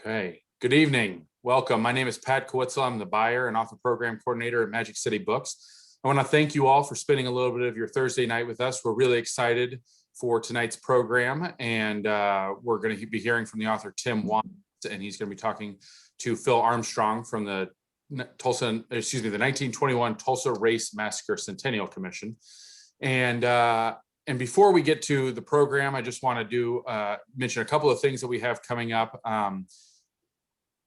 Okay, good evening. Welcome. My name is Pat Kowitzel. I'm the buyer and author program coordinator at Magic City Books. I want to thank you all for spending a little bit of your Thursday night with us. We're really excited for tonight's program, and we're going to be hearing from the author Tim Wise, and he's going to be talking to Phil Armstrong from the 1921 Tulsa Race Massacre Centennial Commission. And before we get to the program, I just want to mention a couple of things that we have coming up.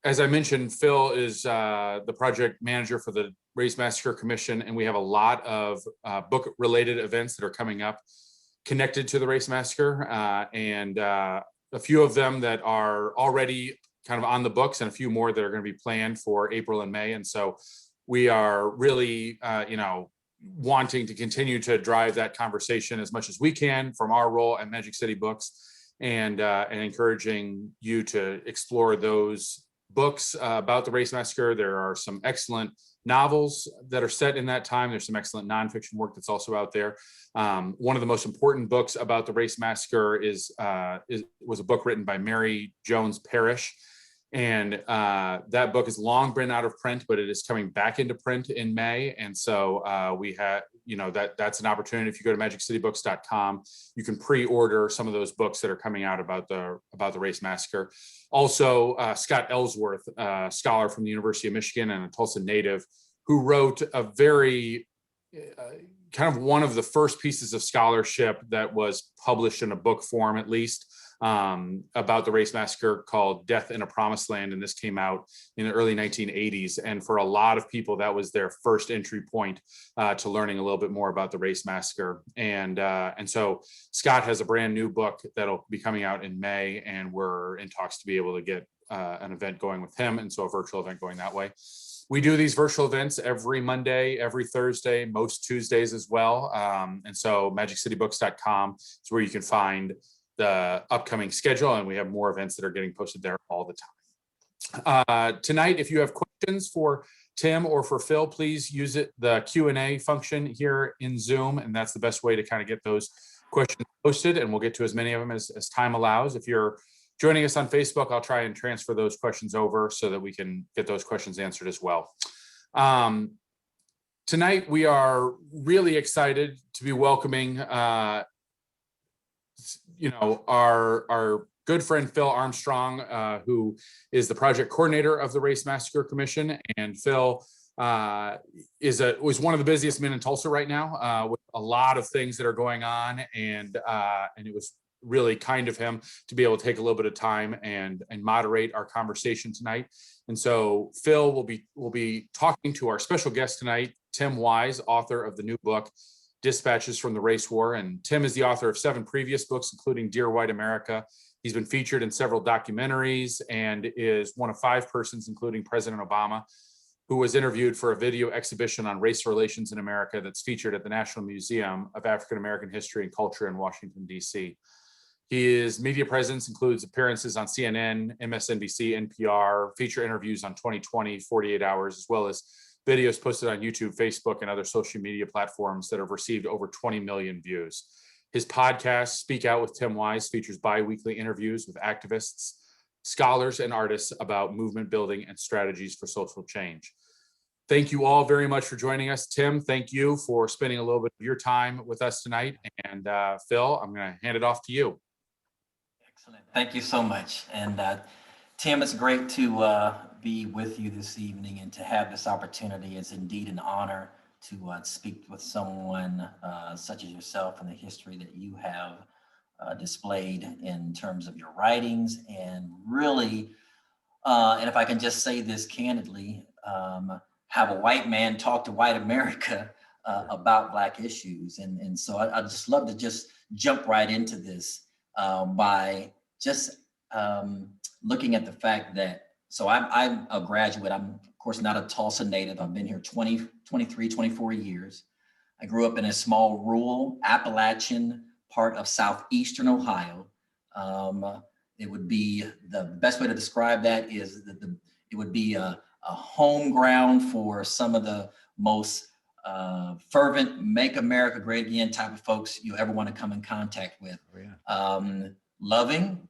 As I mentioned, Phil is the project manager for the Race Massacre Commission, and we have a lot of book-related events that are coming up connected to the Race Massacre, and a few of them that are already kind of on the books, and a few more that are going to be planned for April and May. And so we are really, wanting to continue to drive that conversation as much as we can from our role at Magic City Books, and encouraging you to explore those books about the Race Massacre. There are some excellent novels that are set in that time. There's some excellent nonfiction work that's also out there. One of the most important books about the Race Massacre was a book written by Mary Jones Parrish. And that book has long been out of print, but it is coming back into print in May. And so we have, that's an opportunity. If you go to magiccitybooks.com, you can pre-order some of those books that are coming out about the Race Massacre. Also, Scott Ellsworth, a scholar from the University of Michigan and a Tulsa native, who wrote a very kind of one of the first pieces of scholarship that was published in a book form, at least, about the Race Massacre, called Death in a Promised Land. And this came out in the early 1980s. And for a lot of people, that was their first entry point to learning a little bit more about the Race Massacre. And so Scott has a brand new book that'll be coming out in May, and we're in talks to be able to get an event going with him. And so a virtual event going that way. We do these virtual events every Monday, every Thursday, most Tuesdays as well. And so magiccitybooks.com is where you can find the upcoming schedule, and we have more events that are getting posted there all the time. Tonight, if you have questions for Tim or for Phil, please use the Q&A function here in Zoom, and that's the best way to kind of get those questions posted, and we'll get to as many of them as time allows. If you're joining us on Facebook, I'll try and transfer those questions over so that we can get those questions answered as well. Tonight, we are really excited to be welcoming our good friend Phil Armstrong, who is the project coordinator of the Race Massacre Commission. And Phil was one of the busiest men in Tulsa right now, with a lot of things that are going on, and it was really kind of him to be able to take a little bit of time and moderate our conversation tonight. And so Phil will be talking to our special guest tonight, Tim Wise, author of the new book Dispatches from the Race War. And Tim is the author of 7 previous books, including Dear White America. He's been featured in several documentaries and is one of 5 persons, including President Obama, who was interviewed for a video exhibition on race relations in America that's featured at the National Museum of African American History and Culture in Washington, D.C. His media presence includes appearances on CNN, MSNBC, NPR, feature interviews on 2020, 48 Hours, as well as videos posted on YouTube, Facebook, and other social media platforms that have received over 20 million views. His podcast, Speak Out with Tim Wise, features bi-weekly interviews with activists, scholars, and artists about movement building and strategies for social change. Thank you all very much for joining us. Tim, thank you for spending a little bit of your time with us tonight. And Phil, I'm going to hand it off to you. Excellent. Thank you so much. And Tim, it's great to be with you this evening and to have this opportunity. It's indeed an honor to speak with someone such as yourself and the history that you have displayed in terms of your writings, and really, and if I can just say this candidly, have a white man talk to white America about Black issues. And so I'd just love to just jump right into this by just looking at the fact that, so I'm a graduate. I'm, of course, not a Tulsa native. I've been here 23, 24 years. I grew up in a small rural Appalachian part of southeastern Ohio. It would be, the best way to describe that is that it would be a home ground for some of the most fervent, make America great again type of folks you ever want to come in contact with. Oh, yeah. Loving,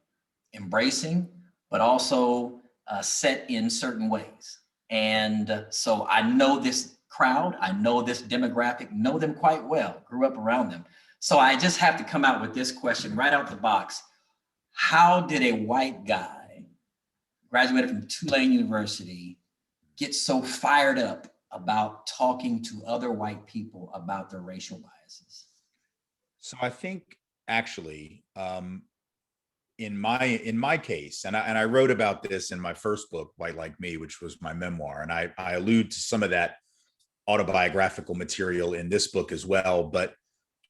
embracing, but also set in certain ways. And so I know this crowd, I know this demographic, know them quite well, grew up around them. So I just have to come out with this question right out the box. How did a white guy graduated from Tulane University get so fired up about talking to other white people about their racial biases? So I think actually, in my case, and I wrote about this in my first book, White Like Me, which was my memoir, and I allude to some of that autobiographical material in this book as well. But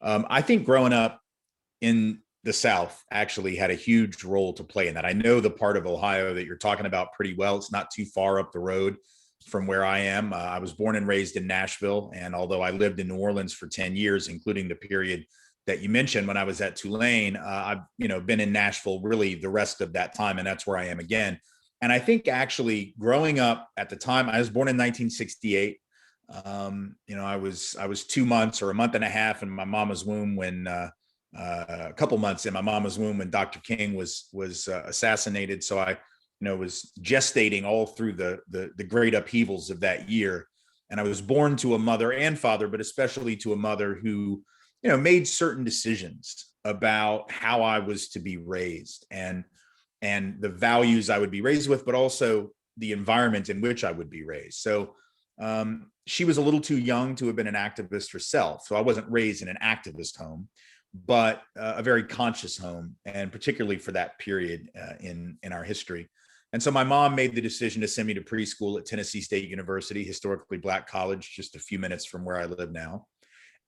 I think growing up in the South actually had a huge role to play in that. I know the part of Ohio that you're talking about pretty well. It's not too far up the road from where I am. I was born and raised in Nashville, and although I lived in New Orleans for 10 years, including the period that you mentioned when I was at Tulane, I've been in Nashville really the rest of that time, and that's where I am again. And I think actually growing up at the time, I was born in 1968. I was 2 months or a month and a half in my mama's womb when a couple months in my mama's womb when Dr. King was assassinated. So I was gestating all through the great upheavals of that year. And I was born to a mother and father, but especially to a mother who made certain decisions about how I was to be raised and the values I would be raised with, but also the environment in which I would be raised. So she was a little too young to have been an activist herself. So I wasn't raised in an activist home, but a very conscious home, and particularly for that period in our history. And so my mom made the decision to send me to preschool at Tennessee State University, historically Black college, just a few minutes from where I live now.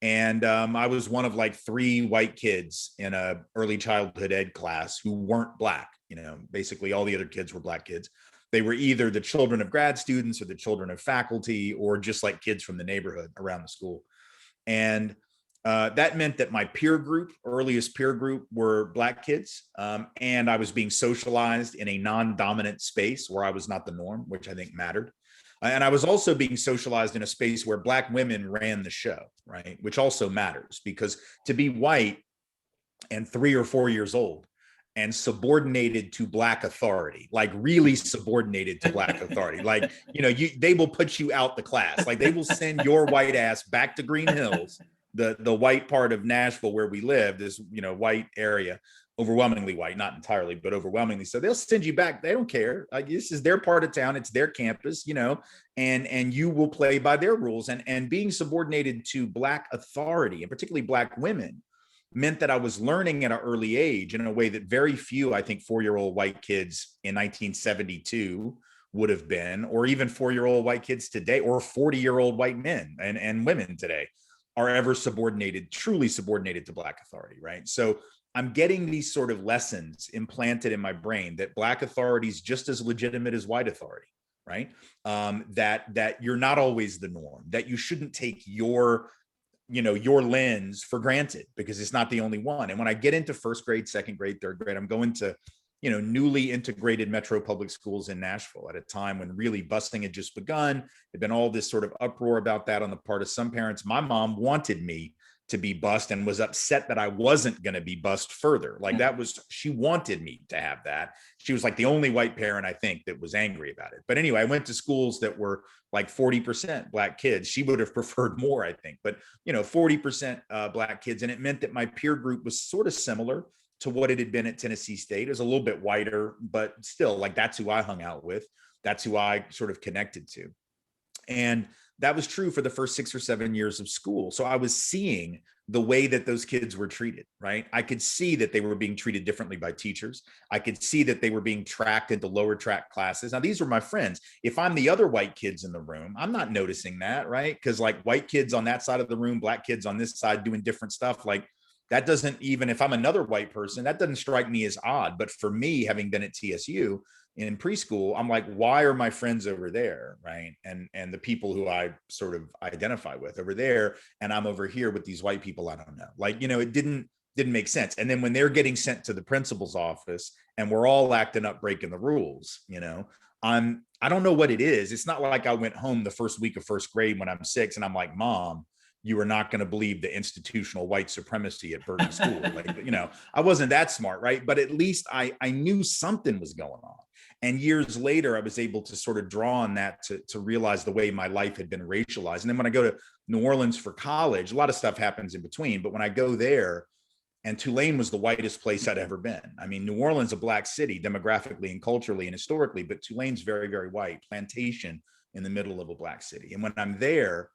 And I was one of like 3 white kids in a early childhood ed class who weren't Black. Basically all the other kids were Black kids. They were either the children of grad students or the children of faculty, or just like kids from the neighborhood around the school. And that meant that my earliest peer group were Black kids. And I was being socialized in a non-dominant space where I was not the norm, which I think mattered. And I was also being socialized in a space where Black women ran the show, right? Which also matters, because to be white and 3 or 4 years old and subordinated to Black authority, like really subordinated to Black authority, like, they will put you out the class. Like they will send your white ass back to Green Hills, the white part of Nashville where we live, this, white area, overwhelmingly white, not entirely, but overwhelmingly. So they'll send you back. They don't care. This is their part of town. It's their campus, and you will play by their rules. And being subordinated to Black authority, and particularly Black women, meant that I was learning at an early age in a way that very few, I think, 4-year-old white kids in 1972 would have been, or even 4-year-old white kids today, or 40-year-old white men and women today are ever truly subordinated to Black authority, right? So I'm getting these sort of lessons implanted in my brain that Black authority is just as legitimate as white authority, right? That you're not always the norm, that you shouldn't take your lens for granted because it's not the only one. And when I get into first grade, second grade, third grade, I'm going to, newly integrated metro public schools in Nashville at a time when really busing had just begun. There'd been all this sort of uproar about that on the part of some parents. My mom wanted me to be bused and was upset that I wasn't going to be bused further. Like she wanted me to have that. She was like the only white parent, I think, that was angry about it. But anyway, I went to schools that were like 40% Black kids. She would have preferred more, I think, but 40% Black kids. And it meant that my peer group was sort of similar to what it had been at Tennessee State. It was a little bit whiter, but still, like, that's who I hung out with. That's who I sort of connected to. And that was true for the first 6 or 7 years of school. So I was seeing the way that those kids were treated, right? I could see that they were being treated differently by teachers. I could see that they were being tracked into lower track classes. Now, these were my friends. If I'm the other white kids in the room, I'm not noticing that, right? Because like white kids on that side of the room, Black kids on this side doing different stuff, like that doesn't, even if I'm another white person, that doesn't strike me as odd. But for me, having been at TSU in preschool, I'm like, why are my friends over there, right? And the people who I sort of identify with over there, and I'm over here with these white people I don't know. Like, it didn't make sense. And then when they're getting sent to the principal's office and we're all acting up, breaking the rules, I don't know what it is. It's not like I went home the first week of first grade when I'm 6 and I'm like, Mom, you were not going to believe the institutional white supremacy at Burton School. Like, you know, I wasn't that smart, right? But at least I knew something was going on. And years later, I was able to sort of draw on that to realize the way my life had been racialized. And then when I go to New Orleans for college, a lot of stuff happens in between. But when I go there, and Tulane was the whitest place I'd ever been. I mean, New Orleans, a black city, demographically and culturally and historically, but Tulane's very, very white, plantation in the middle of a black city. And when I'm there,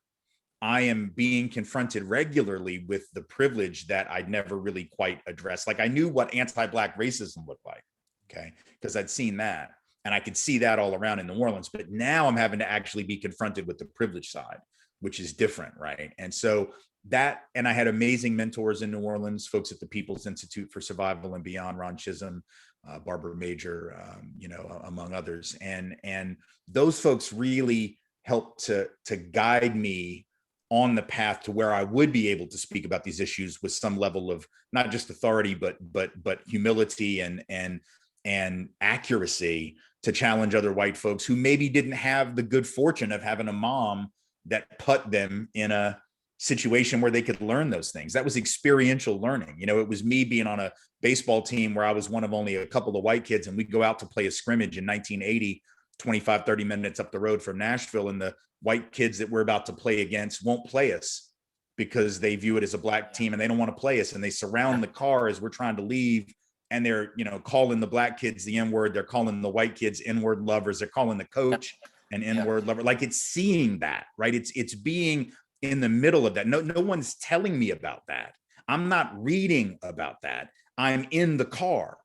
I am being confronted regularly with the privilege that I'd never really quite addressed. Like, I knew what anti-black racism looked like, okay, because I'd seen that. And I could see that all around in New Orleans. But now I'm having to actually be confronted with the privilege side, which is different, right? And so that, and I had amazing mentors in New Orleans, folks at the People's Institute for Survival and Beyond, Ron Chisholm, Barbara Major, you know, among others. And those folks really helped to guide me on the path to where I would be able to speak about these issues with some level of not just authority, but humility and accuracy to challenge other white folks who maybe didn't have the good fortune of having a mom that put them in a situation where they could learn those things. That was experiential learning. You know, it was me being on a baseball team where I was one of only a couple of white kids, and we'd go out to play a scrimmage in 1980, 25, 30 minutes up the road from Nashville, and the white kids that we're about to play against won't play us because they view it as a black team and they don't want to play us. And they surround the car as we're trying to leave. And they're, you know, calling the black kids the N-word. They're calling the white kids N-word lovers. They're calling the coach an N-word lover. Like, it's seeing that, right? It's being in the middle of that. No one's telling me about that. I'm not reading about that. I'm in the car,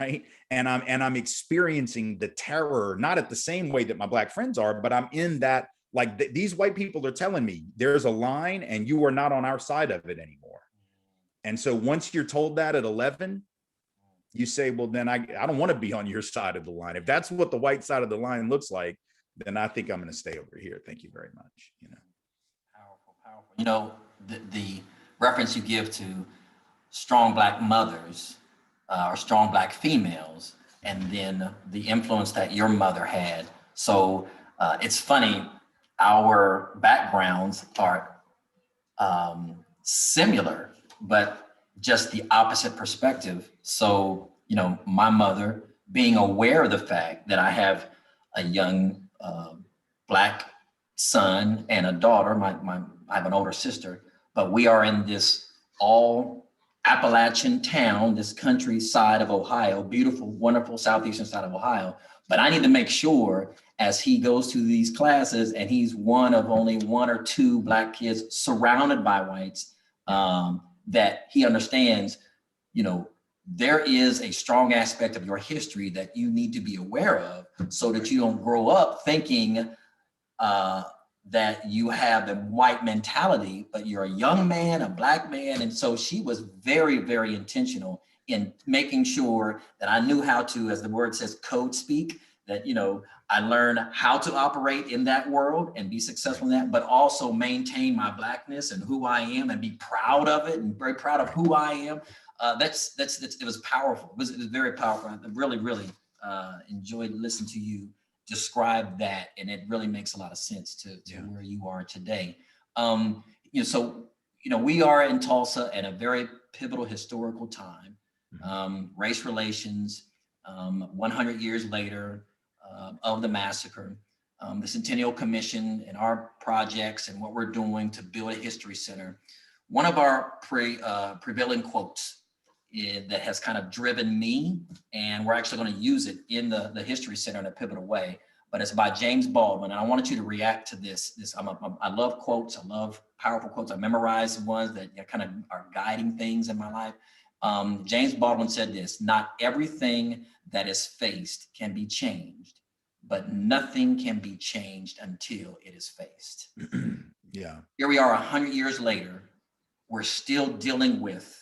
right? And I'm experiencing the terror, not at the same way that my black friends are, but I'm in that, like, these white people are telling me there's a line and you are not on our side of it anymore. And so once you're told that at 11, you say, well, then I don't want to be on your side of the line. If that's what the white side of the line looks like, then I think I'm going to stay over here. Thank you very much. You know, powerful. You know, the reference you give to strong black mothers or strong black females, and then the influence that your mother had. So it's funny, our backgrounds are similar, but just the opposite perspective. So, you know, my mother being aware of the fact that I have a young black son and a daughter, I have an older sister, but we are in this all Appalachian town, this countryside of Ohio, beautiful, wonderful southeastern side of Ohio. But I need to make sure as he goes to these classes and he's one of only one or two black kids surrounded by whites, that he understands, you know, there is a strong aspect of your history that you need to be aware of so that you don't grow up thinking that you have the white mentality, but you're a young man, a black man. And so she was very, very intentional in making sure that I knew how to, as the word says, code speak, that, you know, I learned how to operate in that world and be successful in that, but also maintain my blackness and who I am and be proud of it and very proud of who I am. It was powerful. It was very powerful. I really, really enjoyed listening to you describe that, and it really makes a lot of sense to where you are today. You know, so, you know, we are in Tulsa at a very pivotal historical time. Race relations, 100 years later of the massacre, the Centennial Commission and our projects and what we're doing to build a history center. One of our prevailing quotes that has kind of driven me, and we're actually going to use it in the History Center in a pivotal way, but it's by James Baldwin. And I wanted you to react to this. I love quotes. I love powerful quotes. I memorize the ones that kind of are guiding things in my life. James Baldwin said this: "Not everything that is faced can be changed, but nothing can be changed until it is faced." Yeah. Here we are 100 years later. We're still dealing with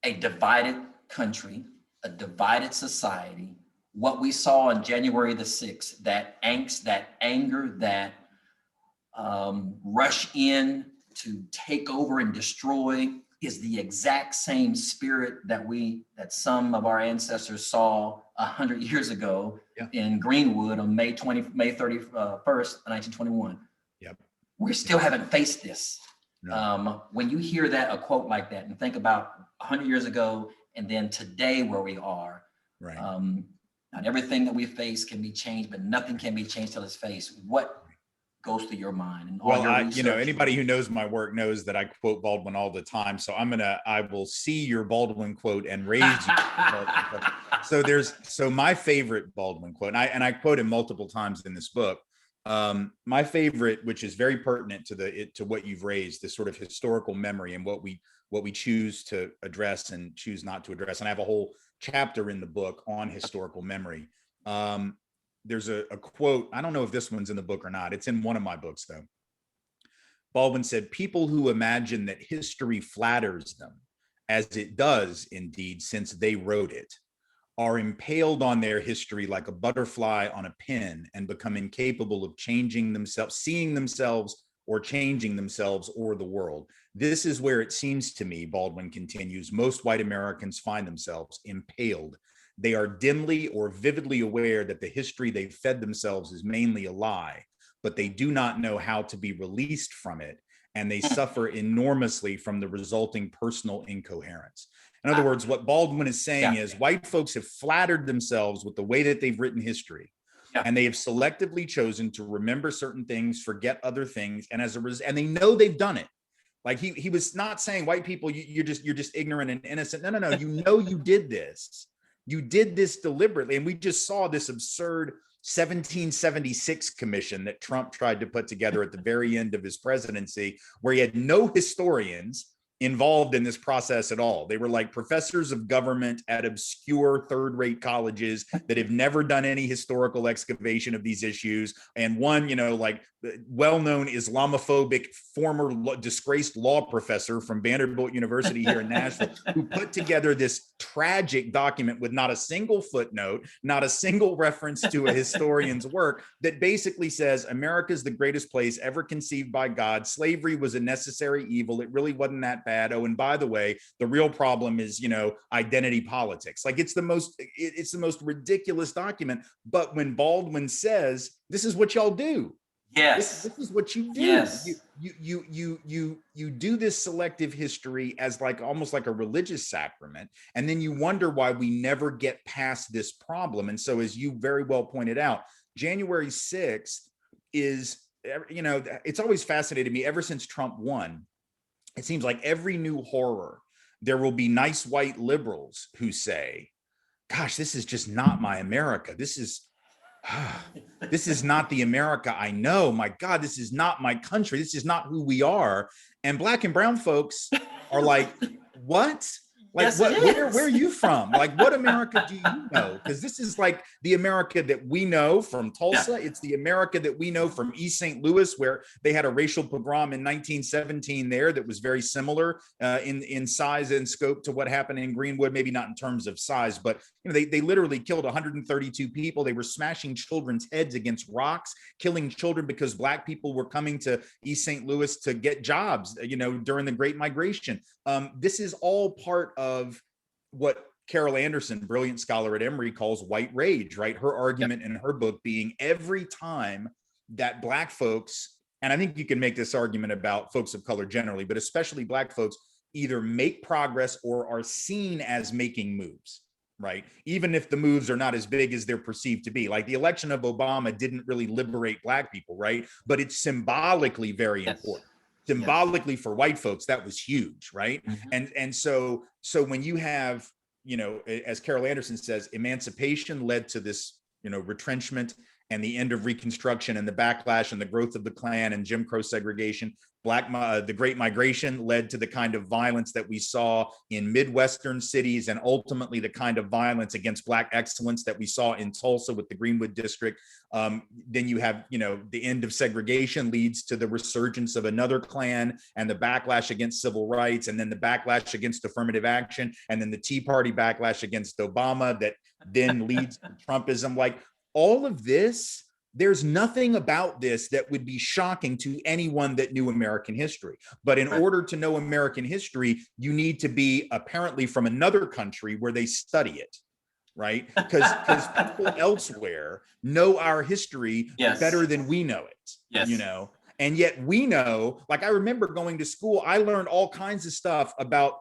a divided country, a divided society. What we saw on January the 6th, that angst, that anger, that rush in to take over and destroy, is the exact same spirit that some of our ancestors saw 100 years ago in Greenwood on May 31st, 1921. Yep. We still haven't faced this. No. When you hear that, a quote like that, and think about 100 years ago and then today where we are, Right. not everything that we face can be changed, but nothing can be changed till it's faced. What goes through your mind and all Well, your research? anybody who knows my work knows that I quote Baldwin all the time. So I will see your Baldwin quote and raise you. So my favorite Baldwin quote, and I quote him multiple times in this book. My favorite, which is very pertinent to what you've raised, this sort of historical memory and what we choose to address and choose not to address. And I have a whole chapter in the book on historical memory. There's a quote, I don't know if this one's in the book or not. It's in one of my books though. Baldwin said, "People who imagine that history flatters them, as it does indeed since they wrote it, are impaled on their history like a butterfly on a pin and become incapable of changing themselves, seeing themselves or changing themselves or the world. This is where it seems to me," Baldwin continues, "most white Americans find themselves impaled. They are dimly or vividly aware that the history they've fed themselves is mainly a lie, but they do not know how to be released from it, and they suffer enormously from the resulting personal incoherence." In other words, what Baldwin is saying is white folks have flattered themselves with the way that they've written history, and they have selectively chosen to remember certain things, forget other things, and and they know they've done it. Like he was not saying white people, you're just ignorant and innocent. No. You did this. You did this deliberately. And we just saw this absurd 1776 commission that Trump tried to put together at the very end of his presidency, where he had no historians involved in this process at all. They were like professors of government at obscure third-rate colleges that have never done any historical excavation of these issues. And one, like well-known Islamophobic former disgraced law professor from Vanderbilt University here in Nashville, who put together this tragic document with not a single footnote, not a single reference to a historian's work, that basically says America's the greatest place ever conceived by God. Slavery was a necessary evil. It really wasn't that bad. Oh, and by the way, the real problem is, identity politics. Like it's the most ridiculous document. But when Baldwin says, "This is what y'all do," Yes. This is what you do. Yes. You do this selective history as almost like a religious sacrament, and then you wonder why we never get past this problem. And so, as you very well pointed out, January 6th is, it's always fascinated me ever since Trump won. It seems like every new horror, there will be nice white liberals who say, "Gosh, this is just not my America. This is not the America I know. My God, this is not my country. This is not who we are." And Black and brown folks are like, "What? Yes, where are you from? Like, what America do you know?" Because this is like the America that we know from Tulsa. Yeah. It's the America that we know from East St. Louis, where they had a racial pogrom in 1917 there that was very similar in size and scope to what happened in Greenwood. Maybe not in terms of size, but they literally killed 132 people. They were smashing children's heads against rocks, killing children because Black people were coming to East St. Louis to get jobs, during the Great Migration. This is all part of what Carol Anderson, brilliant scholar at Emory, calls white rage, right? Her argument in her book being every time that Black folks, and I think you can make this argument about folks of color generally, but especially Black folks, either make progress or are seen as making moves, right? Even if the moves are not as big as they're perceived to be. Like the election of Obama didn't really liberate Black people, right? But it's symbolically very important. Symbolically for white folks, that was huge, right? Mm-hmm. And so when you have, as Carol Anderson says, emancipation led to this, retrenchment and the end of Reconstruction and the backlash and the growth of the Klan and Jim Crow segregation. The Great Migration led to the kind of violence that we saw in Midwestern cities, and ultimately the kind of violence against Black excellence that we saw in Tulsa with the Greenwood District. Then you have, the end of segregation leads to the resurgence of another Klan and the backlash against civil rights, and then the backlash against affirmative action, and then the Tea Party backlash against Obama that then leads to Trumpism. Like all of this, there's nothing about this that would be shocking to anyone that knew American history. But in order to know American history, you need to be apparently from another country where they study it, right? Because people elsewhere know our history better than we know it, And yet we know, like I remember going to school, I learned all kinds of stuff about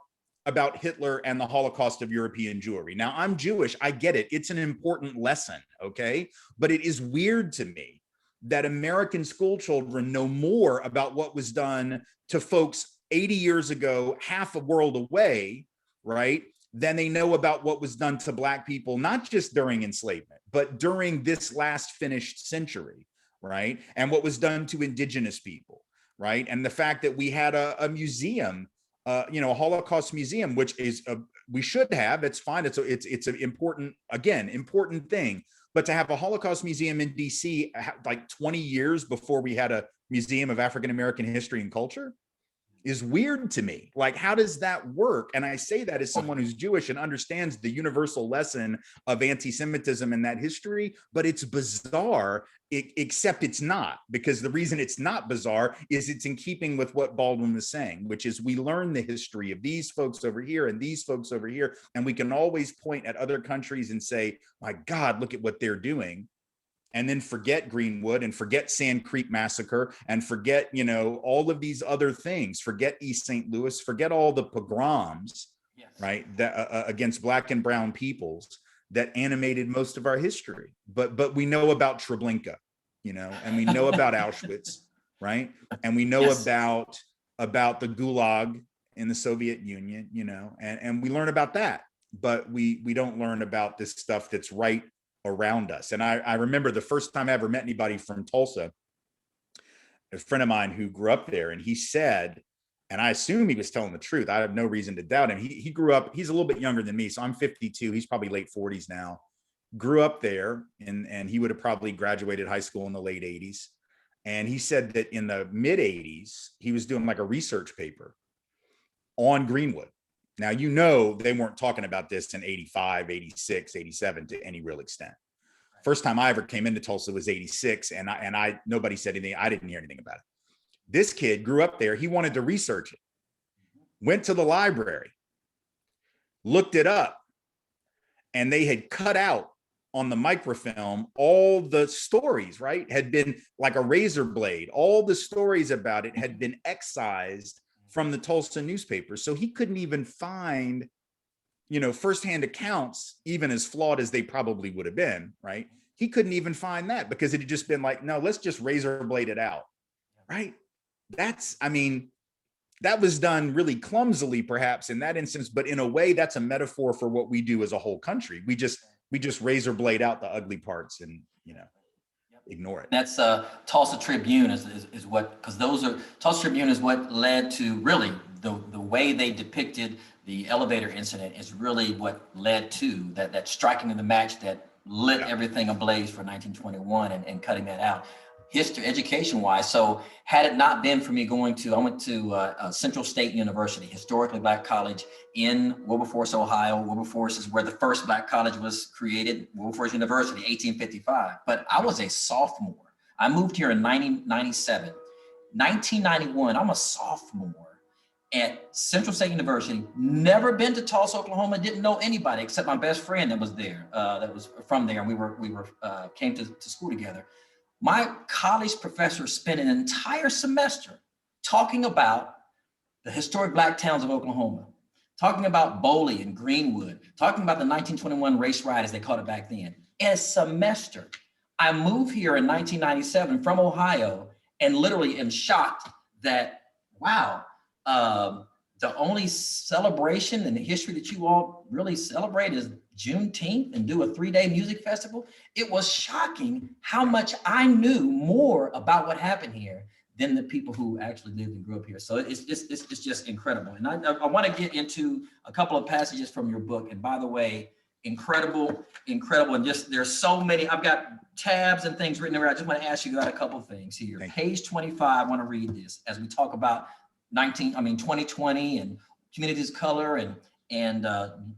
Hitler and the Holocaust of European Jewry. Now I'm Jewish, I get it. It's an important lesson, okay? But it is weird to me that American school children know more about what was done to folks 80 years ago, half a world away, right? Than they know about what was done to Black people, not just during enslavement, but during this last finished century, right? And what was done to indigenous people, right? And the fact that we had a museum, you know, a Holocaust museum, which is we should have. It's fine. It's an important, again, important thing. But to have a Holocaust museum in DC like 20 years before we had a museum of African American history and culture is weird to me. Like, how does that work? And I say that as someone who's Jewish and understands the universal lesson of anti-Semitism and that history, but it's bizarre, except it's not, because the reason it's not bizarre is it's in keeping with what Baldwin was saying, which is we learn the history of these folks over here and these folks over here, and we can always point at other countries and say, my God, look at what they're doing. And then forget Greenwood and forget Sand Creek Massacre and forget, you know, all of these other things, forget East St. Louis, forget all the pogroms, yes, right, that against Black and brown peoples that animated most of our history. But we know about Treblinka, you know, and we know about Auschwitz, right? And we know yes, about the Gulag in the Soviet Union, you know, and we learn about that, but we don't learn about this stuff that's right around us. And I remember the first time I ever met anybody from Tulsa, a friend of mine who grew up there, and he said, and I assume he was telling the truth, I have no reason to doubt him. He grew up, he's a little bit younger than me, so I'm 52, he's probably late 40s now, grew up there, and he would have probably graduated high school in the late 80s. And he said that in the mid 80s, he was doing like a research paper on Greenwood. Now, you know, they weren't talking about this in 85, 86, 87 to any real extent. First time I ever came into Tulsa was 86, and nobody said anything. I didn't hear anything about it. This kid grew up there. He wanted to research it. Went to the library, looked it up, and they had cut out on the microfilm all the stories, right? Had been like a razor blade. All the stories about it had been excised from the Tulsa newspapers. So he couldn't even find, you know, firsthand accounts, even as flawed as they probably would have been, right? He couldn't even find that because it had just been like, no, let's just razor blade it out, right? That's, I mean, that was done really clumsily perhaps in that instance, but in a way that's a metaphor for what we do as a whole country. We just razor blade out the ugly parts and, you know, ignore it. That's Tulsa Tribune is what, because Tulsa Tribune is what led to really the way they depicted the elevator incident is really what led to that striking of the match that lit everything ablaze for 1921 and cutting that out. History, education-wise, so had it not been for me I went to Central State University, historically Black college in Wilberforce, Ohio. Wilberforce is where the first Black college was created, Wilberforce University, 1855. But I was a sophomore. I moved here in 1997. 1991, I'm a sophomore at Central State University, never been to Tulsa, Oklahoma, didn't know anybody except my best friend that was there, that was from there, and we came to school together. My college professor spent an entire semester talking about the historic Black towns of Oklahoma, talking about Boley and Greenwood, talking about the 1921 race riot, as they called it back then. In a semester, I moved here in 1997 from Ohio and literally am shocked that, wow, the only celebration in the history that you all really celebrate is Juneteenth and do a 3-day music festival. It was shocking how much I knew more about what happened here than the people who actually lived and grew up here. So it's just incredible. And I want to get into a couple of passages from your book. And by the way, incredible. And just, there's so many, I've got tabs and things written there. I just want to ask you about a couple of things here. Page 25, I want to read this as we talk about 2020 and communities of color and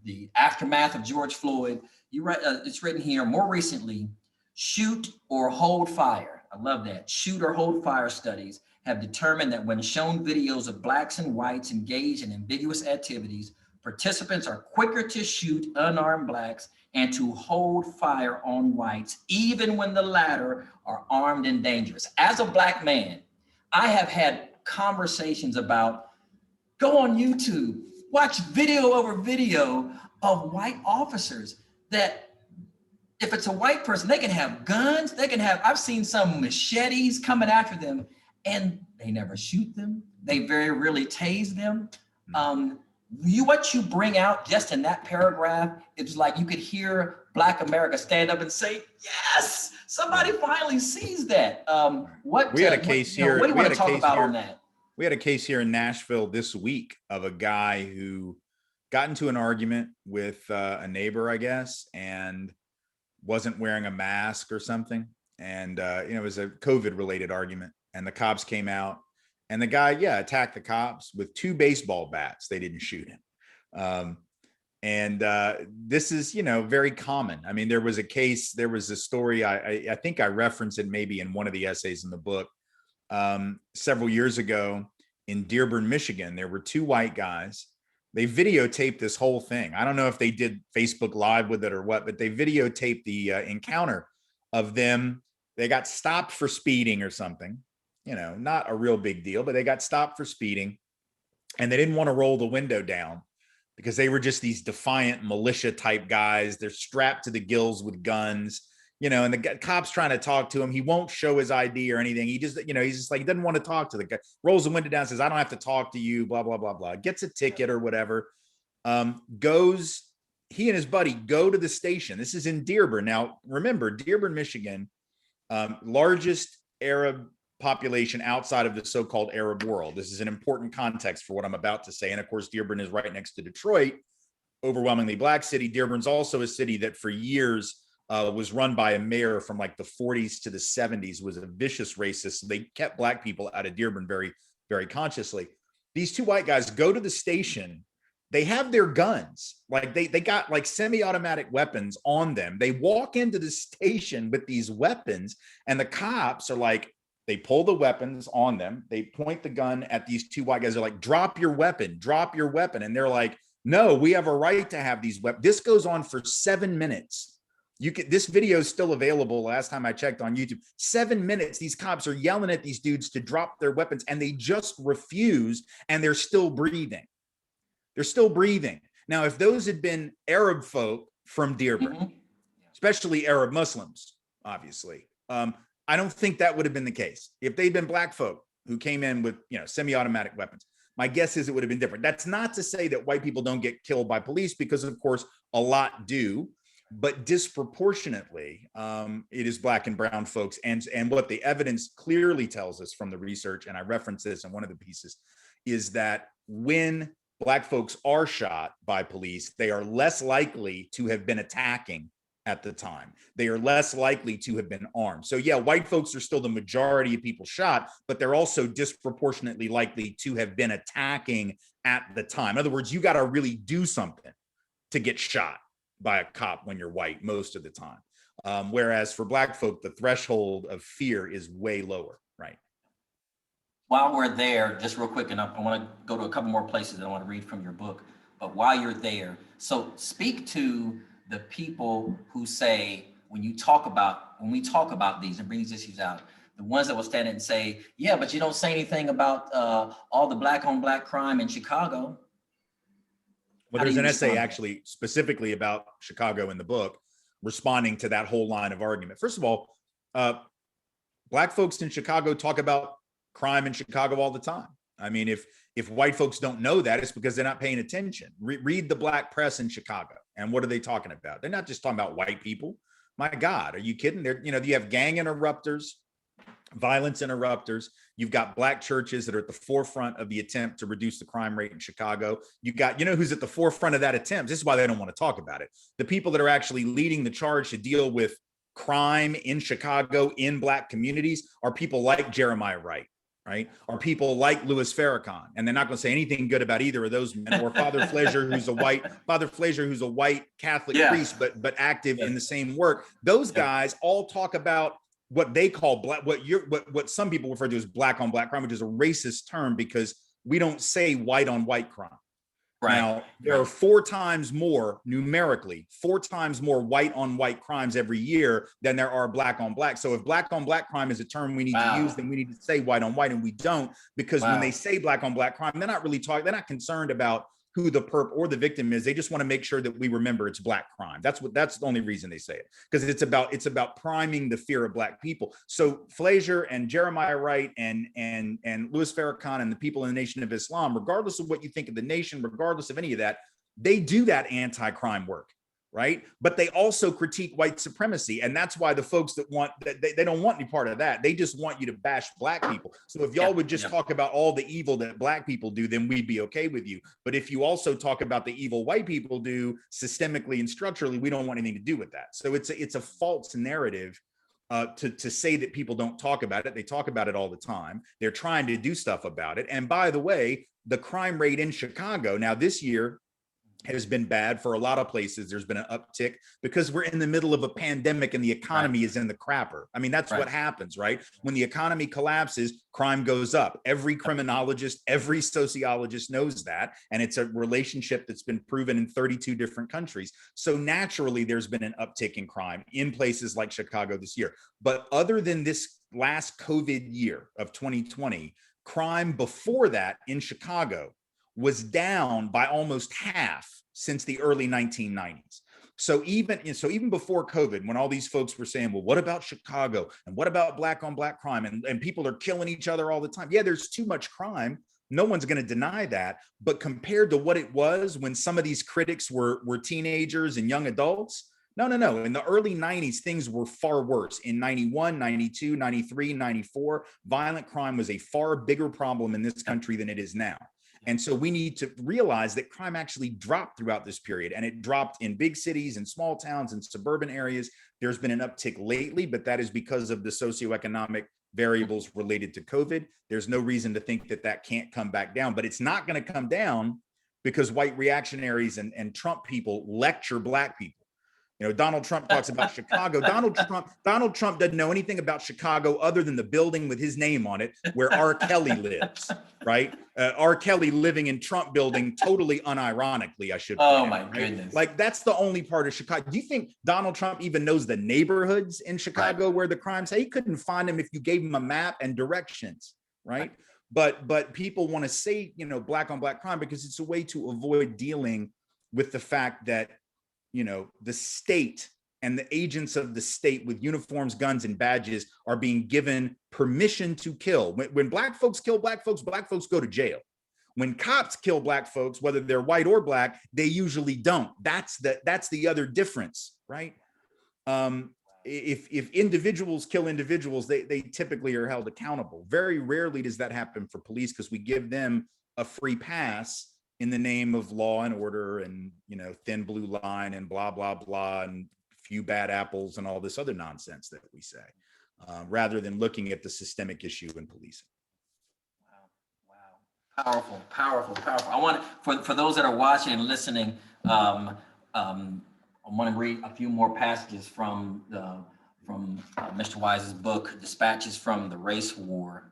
the aftermath of George Floyd. You write, it's written here, more recently, shoot or hold fire. I love that. Shoot or hold fire studies have determined that when shown videos of Blacks and whites engaged in ambiguous activities, participants are quicker to shoot unarmed Blacks and to hold fire on whites, even when the latter are armed and dangerous. As a Black man, I have had conversations about, go on YouTube, watch video over video of white officers that if it's a white person, they can have guns, I've seen some machetes coming after them and they never shoot them. They very rarely tase them. What you bring out just in that paragraph, it's like you could hear Black America stand up and say, yes, somebody finally sees that. We had a case here. What do you want to talk about on that? We had a case here in Nashville this week of a guy who got into an argument with a neighbor, I guess, and wasn't wearing a mask or something. And, it was a COVID related argument. And the cops came out and the guy, attacked the cops with 2 baseball bats. They didn't shoot him. This is, very common. I mean, there was a story, I think I referenced it maybe in one of the essays in the book. Several years ago in Dearborn, Michigan, there were 2 white guys. They videotaped this whole thing. I don't know if they did Facebook Live with it or what, but they videotaped the encounter of them. They got stopped for speeding or something, not a real big deal, but they got stopped for speeding and they didn't want to roll the window down because they were just these defiant militia type guys. They're strapped to the gills with guns. And the cop's trying to talk to him. He won't show his ID or anything. He just, he's just like, he doesn't want to talk to the guy, rolls the window down, says, I don't have to talk to you, blah, blah, blah, blah. Gets a ticket or whatever. He and his buddy go to the station. This is in Dearborn. Now, remember, Dearborn, Michigan, largest Arab population outside of the so-called Arab world. This is an important context for what I'm about to say. And of course, Dearborn is right next to Detroit, overwhelmingly Black city. Dearborn's also a city that for years was run by a mayor from like the 40s to the 70s, was a vicious racist. So they kept Black people out of Dearborn very, very consciously. These 2 white guys go to the station. They have their guns, like they got like semi-automatic weapons on them. They walk into the station with these weapons and the cops are like, they pull the weapons on them. They point the gun at these 2 white guys. They're like, drop your weapon, drop your weapon. And they're like, no, we have a right to have these weapons. This goes on for 7 minutes. This video is still available. Last time I checked on YouTube, 7 minutes. These cops are yelling at these dudes to drop their weapons and they just refuse. And they're still breathing. They're still breathing. Now, if those had been Arab folk from Dearborn, especially Arab Muslims, obviously, I don't think that would have been the case. If they'd been Black folk who came in with, semi-automatic weapons, my guess is it would have been different. That's not to say that white people don't get killed by police, because of course a lot do. But disproportionately, it is Black and brown folks. And what the evidence clearly tells us from the research, and I reference this in one of the pieces, is that when Black folks are shot by police, they are less likely to have been attacking at the time. They are less likely to have been armed. So yeah, white folks are still the majority of people shot, but they're also disproportionately likely to have been attacking at the time. In other words, you got to really do something to get shot by a cop when you're white most of the time. Whereas for Black folk, the threshold of fear is way lower, right? While we're there, just real quick, and I want to go to a couple more places that I want to read from your book, but while you're there, so speak to the people who say, when we talk about these and bring these issues out, the ones that will stand and say, yeah, but you don't say anything about all the Black on Black crime in Chicago. Well, there's an essay actually specifically about Chicago in the book, responding to that whole line of argument. First of all, Black folks in Chicago talk about crime in Chicago all the time. I mean, if white folks don't know that, it's because they're not paying attention. Read the Black press in Chicago. And what are they talking about? They're not just talking about white people. My God, are you kidding? You have gang interrupters, violence interrupters. You've got Black churches that are at the forefront of the attempt to reduce the crime rate in Chicago. You got, who's at the forefront of that attempt? This is why they don't want to talk about it. The people that are actually leading the charge to deal with crime in Chicago in Black communities are people like Jeremiah Wright, right? Are people like Louis Farrakhan. And they're not going to say anything good about either of those men, or Father Fleischer, who's a white Catholic priest, but active in the same work. Those guys all talk about what they call Black, what some people refer to as Black on Black crime, which is a racist term because we don't say white on white crime. Right. Now, there are 4 times more, numerically, 4 times more white on white crimes every year than there are black on black. So if black on black crime is a term we need to use, then we need to say white on white, and we don't, because when they say black on black crime, they're not really talking, they're not concerned about who the perp or the victim is. They just want to make sure that we remember it's black crime. That's the only reason they say it, because it's about priming the fear of black people. So Frazier and Jeremiah Wright and Louis Farrakhan and the people in the Nation of Islam, regardless of what you think of the nation, regardless of any of that, they do that anti-crime work, right? But they also critique white supremacy. And that's why the folks that want that, they don't want any part of that. They just want you to bash black people. So if y'all would just talk about all the evil that black people do, then we'd be okay with you. But if you also talk about the evil white people do systemically and structurally, we don't want anything to do with that. So it's a false narrative to say that people don't talk about it. They talk about it all the time. They're trying to do stuff about it. And by the way, the crime rate in Chicago now this year has been bad for a lot of places. There's been an uptick because we're in the middle of a pandemic and the economy is in the crapper. I mean, that's what happens, right? When the economy collapses, crime goes up. Every criminologist, every sociologist knows that. And it's a relationship that's been proven in 32 different countries. So naturally, there's been an uptick in crime in places like Chicago this year. But other than this last COVID year of 2020, crime before that in Chicago was down by almost half since the early 1990s. So even before COVID, when all these folks were saying, well, what about Chicago? And what about black on black crime? And people are killing each other all the time. Yeah, there's too much crime. No one's going to deny that. But compared to what it was when some of these critics were teenagers and young adults, no. In the early 90s, things were far worse. In 91, 92, 93, 94, violent crime was a far bigger problem in this country than it is now. And so we need to realize that crime actually dropped throughout this period, and it dropped in big cities and small towns and suburban areas. There's been an uptick lately, but that is because of the socioeconomic variables related to COVID. There's no reason to think that that can't come back down, but it's not going to come down because white reactionaries and Trump people lecture black people. You know, Donald Trump talks about Chicago. Donald Trump doesn't know anything about Chicago other than the building with his name on it where R. Kelly lives, right? R. Kelly living in Trump building, totally unironically, I should point out, my right? goodness. Like, that's the only part of Chicago. Do you think Donald Trump even knows the neighborhoods in Chicago where the crimes? He couldn't find them if you gave him a map and directions, right? But people want to say, you know, black on black crime because it's a way to avoid dealing with the fact that, you know, the state and the agents of the state with uniforms, guns, and badges are being given permission to kill. When black folks kill black folks go to jail. When cops kill black folks, whether they're white or black, they usually don't. That's the other difference, right? If individuals kill individuals, they typically are held accountable. Very rarely does that happen for police because we give them a free pass in the name of law and order and, you know, thin blue line and blah, blah, blah, and few bad apples and all this other nonsense that we say, rather than looking at the systemic issue in policing. Wow. Powerful. I want, for those that are watching and listening, I want to read a few more passages from Mr. Wise's book, Dispatches from the Race War,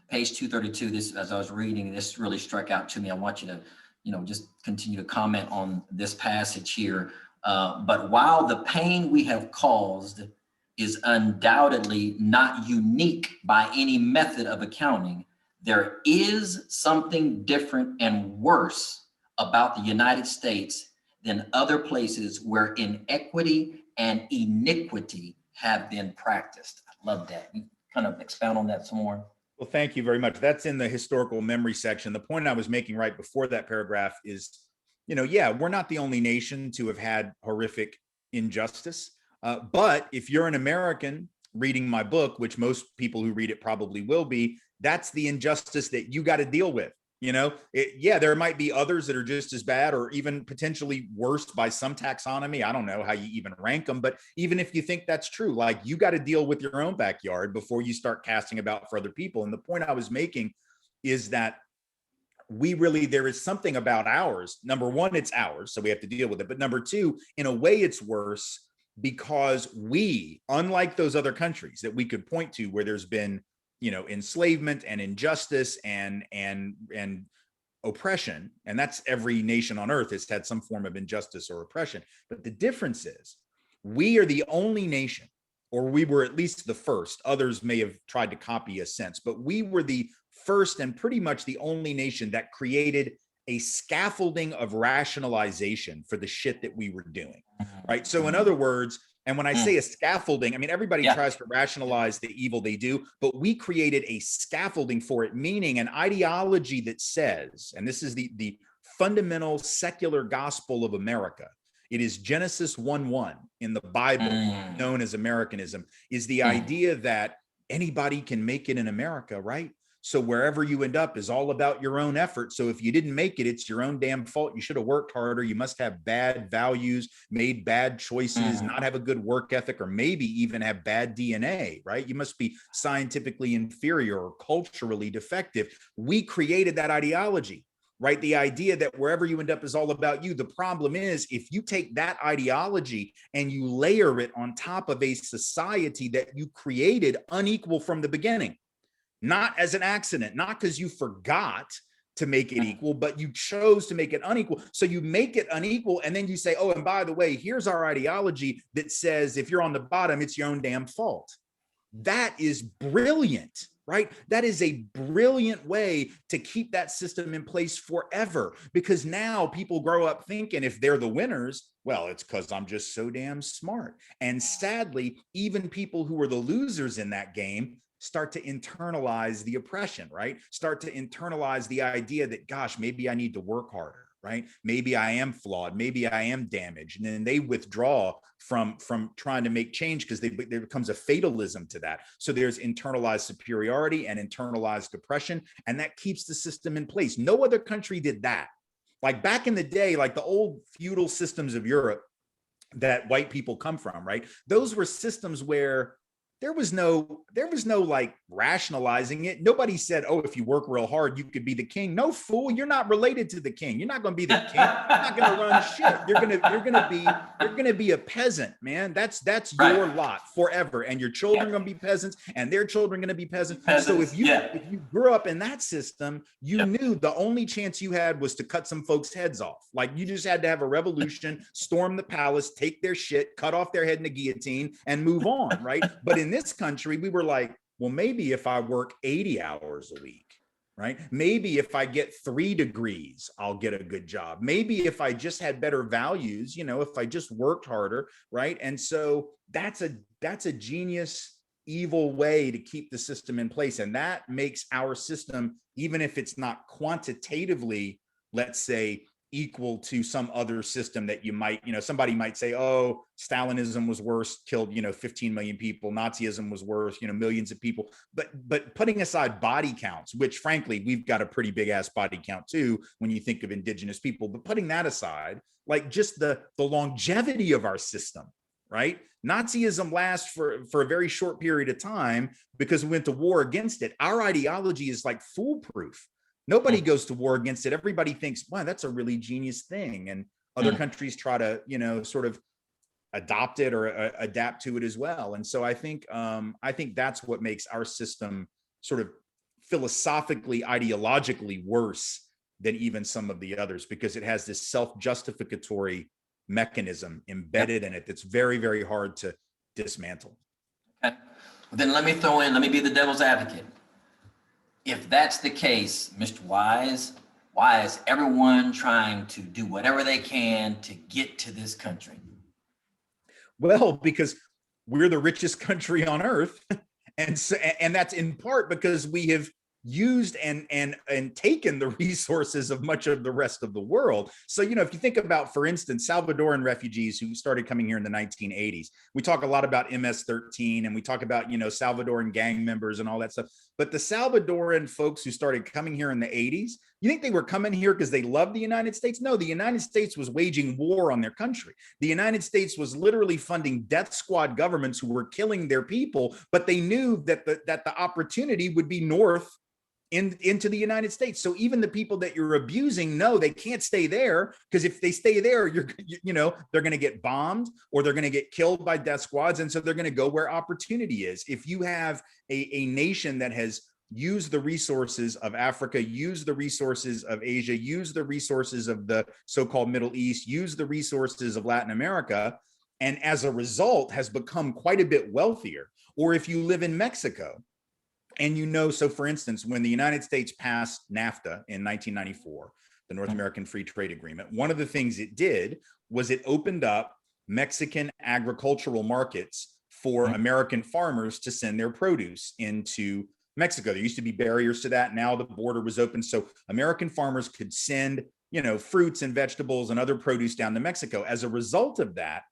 page 232. This, as I was reading, this really struck out to me. I want you to, you know, just continue to comment on this passage here. But while the pain we have caused is undoubtedly not unique by any method of accounting, there is something different and worse about the United States than other places where inequity and iniquity have been practiced. I love that. You kind of expound on that some more. Well, thank you very much. That's in the historical memory section. The point I was making right before that paragraph is, you know, yeah, we're not the only nation to have had horrific injustice. But if you're an American reading my book, which most people who read it probably will be, that's the injustice that you got to deal with. You know, yeah, there might be others that are just as bad or even potentially worse by some taxonomy. I don't know how you even rank them, but even if you think that's true, like, you got to deal with your own backyard before you start casting about for other people. And the point I was making is that there is something about ours. Number one, it's ours, so we have to deal with it. But number two, in a way, it's worse because we, unlike those other countries that we could point to where there's been, you know, enslavement and injustice and oppression, and that's every nation on earth has had some form of injustice or oppression. But the difference is we are the only nation, or we were at least the first. Others may have tried to copy a sense, but we were the first and pretty much the only nation that created a scaffolding of rationalization for the shit that we were doing, right? So in other words, and when I say a scaffolding, I mean, everybody tries to rationalize the evil they do, but we created a scaffolding for it, meaning an ideology that says, and this is the fundamental secular gospel of America. It is Genesis 1:1 in the Bible, known as Americanism, is the idea that anybody can make it in America, right? So wherever you end up is all about your own effort. So if you didn't make it, it's your own damn fault. You should have worked harder. You must have bad values, made bad choices, not have a good work ethic, or maybe even have bad DNA, right? You must be scientifically inferior or culturally defective. We created that ideology, right? The idea that wherever you end up is all about you. The problem is, if you take that ideology and you layer it on top of a society that you created unequal from the beginning, not as an accident, not because you forgot to make it equal, but you chose to make it unequal. So you make it unequal, and then you say, oh, and by the way, here's our ideology that says if you're on the bottom, it's your own damn fault. That is brilliant, right? That is a brilliant way to keep that system in place forever, because now people grow up thinking if they're the winners, well, it's because I'm just so damn smart. And sadly, even people who are the losers in that game start to internalize the oppression, right? Start to internalize the idea that, gosh, maybe I need to work harder, right? Maybe I am flawed. Maybe I am damaged. And then they withdraw from trying to make change because there becomes a fatalism to that. So there's internalized superiority and internalized oppression, and that keeps the system in place. No other country did that. Like back in the day, like the old feudal systems of Europe that white people come from, right? Those were systems where there was no like rationalizing it. Nobody said, oh, if you work real hard, you could be the king. No, fool, you're not related to the king. You're not going to be the king. You're not going to run shit. You're going to be a peasant, man. That's your lot forever. And your children are going to be peasants, and their children are going to be peasants. So if you grew up in that system, you knew the only chance you had was to cut some folks' heads off. Like you just had to have a revolution, storm the palace, take their shit, cut off their head in the guillotine, and move on, right? But in this country, we were like, well, maybe if I work 80 hours a week, right? Maybe if I get 3 degrees, I'll get a good job. Maybe if I just had better values, if I just worked harder, right? And so that's a genius, evil way to keep the system in place. And that makes our system, even if it's not quantitatively, let's say, equal to some other system that you might, somebody might say, oh, Stalinism was worse, killed, 15 million people. Nazism was worse, millions of people. But putting aside body counts, which frankly, we've got a pretty big ass body count too, when you think of indigenous people, but putting that aside, like just the longevity of our system, right? Nazism lasts for a very short period of time because we went to war against it. Our ideology is like foolproof. Nobody goes to war against it. Everybody thinks, wow, that's a really genius thing. And other countries try to, sort of adopt it or adapt to it as well. And so I think that's what makes our system sort of philosophically, ideologically worse than even some of the others, because it has this self-justificatory mechanism embedded in it that's very, very hard to dismantle. Okay. Then let me be the devil's advocate. If that's the case, Mr. Wise, why is everyone trying to do whatever they can to get to this country? Well, because we're the richest country on earth. And that's in part because we have used and taken the resources of much of the rest of the world. So, if you think about, for instance, Salvadoran refugees who started coming here in the 1980s, we talk a lot about MS-13 and we talk about, Salvadoran gang members and all that stuff. But the Salvadoran folks who started coming here in the 80s, you think they were coming here because they loved the United States? No, the United States was waging war on their country. The United States was literally funding death squad governments who were killing their people, but they knew that the opportunity would be north into the United States. So even the people that you're abusing know they can't stay there, because if they stay there, they're going to get bombed or they're going to get killed by death squads. And so they're going to go where opportunity is. If you have a nation that has use the resources of Africa, use the resources of Asia, use the resources of the so-called Middle East, use the resources of Latin America, and as a result has become quite a bit wealthier. Or if you live in Mexico, and so for instance, when the United States passed NAFTA in 1994, the North American Free Trade Agreement, one of the things it did was it opened up Mexican agricultural markets for American farmers to send their produce into Mexico. There used to be barriers to that. Now the border was open, so American farmers could send, fruits and vegetables and other produce down to Mexico. As a result of that,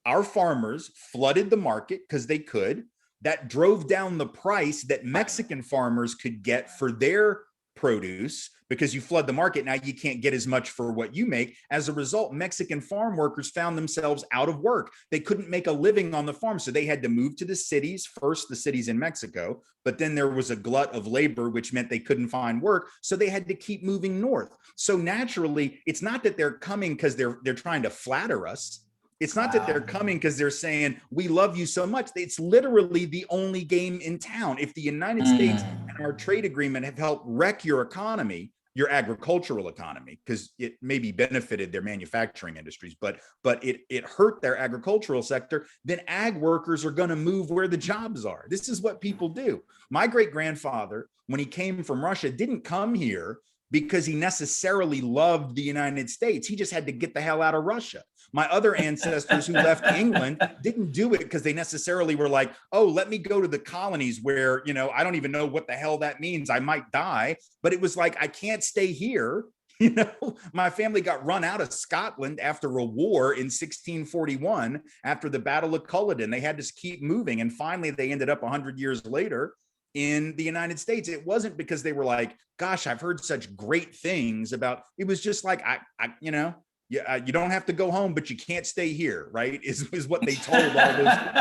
our farmers flooded the market because they could. That drove down the price that Mexican farmers could get for their produce, because you flood the market. Now you can't get as much for what you make. As a result, Mexican farm workers found themselves out of work. They couldn't make a living on the farm. So they had to move to the cities, first the cities in Mexico, but then there was a glut of labor, which meant they couldn't find work. So they had to keep moving north. So naturally, it's not that they're coming because they're trying to flatter us. It's not that they're coming because they're saying, we love you so much. It's literally the only game in town. If the United States and our trade agreement have helped wreck your economy, your agricultural economy, because it maybe benefited their manufacturing industries, but it hurt their agricultural sector, then ag workers are going to move where the jobs are. This is what people do. My great-grandfather, when he came from Russia, didn't come here because he necessarily loved the United States. He just had to get the hell out of Russia. My other ancestors who left England didn't do it because they necessarily were like, oh, let me go to the colonies where, I don't even know what the hell that means. I might die. But it was like, I can't stay here. My family got run out of Scotland after a war in 1641, after the Battle of Culloden. They had to keep moving. And finally, they ended up 100 years later in the United States. It wasn't because they were like, gosh, I've heard such great things about, it was just like, you don't have to go home, but you can't stay here, right? Is what they told all those people.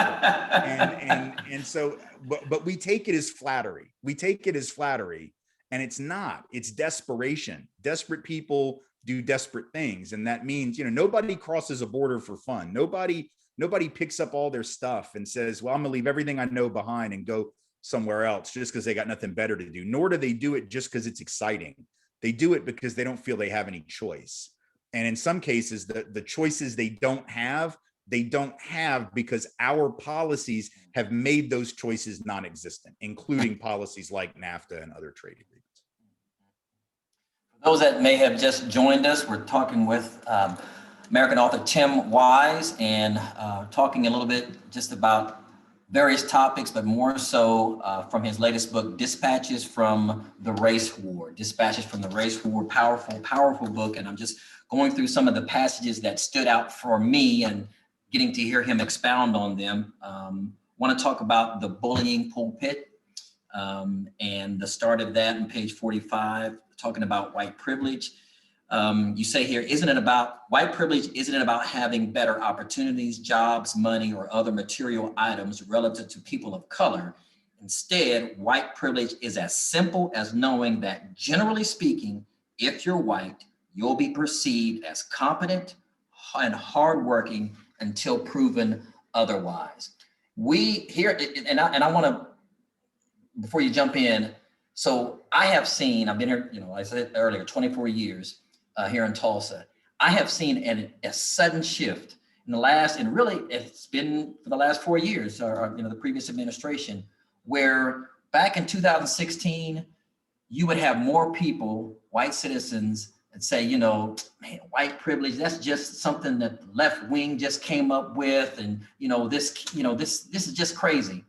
And so, but we take it as flattery. We take it as flattery, and it's not. It's desperation. Desperate people do desperate things, and that means nobody crosses a border for fun. Nobody picks up all their stuff and says, "Well, I'm gonna leave everything I know behind and go somewhere else just because they got nothing better to do." Nor do they do it just because it's exciting. They do it because they don't feel they have any choice. And in some cases, the choices they don't have because our policies have made those choices non-existent, including policies like NAFTA and other trade agreements. For those that may have just joined us, we're talking with American author Tim Wise, and talking a little bit just about various topics, but more so from his latest book, Dispatches from the Race War. Dispatches from the Race War, powerful book. And I'm just going through some of the passages that stood out for me and getting to hear him expound on them. Want to talk about the bullying pulpit and the start of that on page 45, talking about white privilege. You say here, isn't it about white privilege? Isn't it about having better opportunities, jobs, money, or other material items relative to people of color? Instead, white privilege is as simple as knowing that, generally speaking, if you're white, you'll be perceived as competent and hardworking until proven otherwise. We here, and I want to, before you jump in, so I have seen, I've been here, I said earlier, 24 years. Here in Tulsa, I have seen a sudden shift in the last, and really it's been for the last 4 years, or the previous administration, where back in 2016, you would have more people, white citizens, that say, man, white privilege, that's just something that the left wing just came up with, and this is just crazy.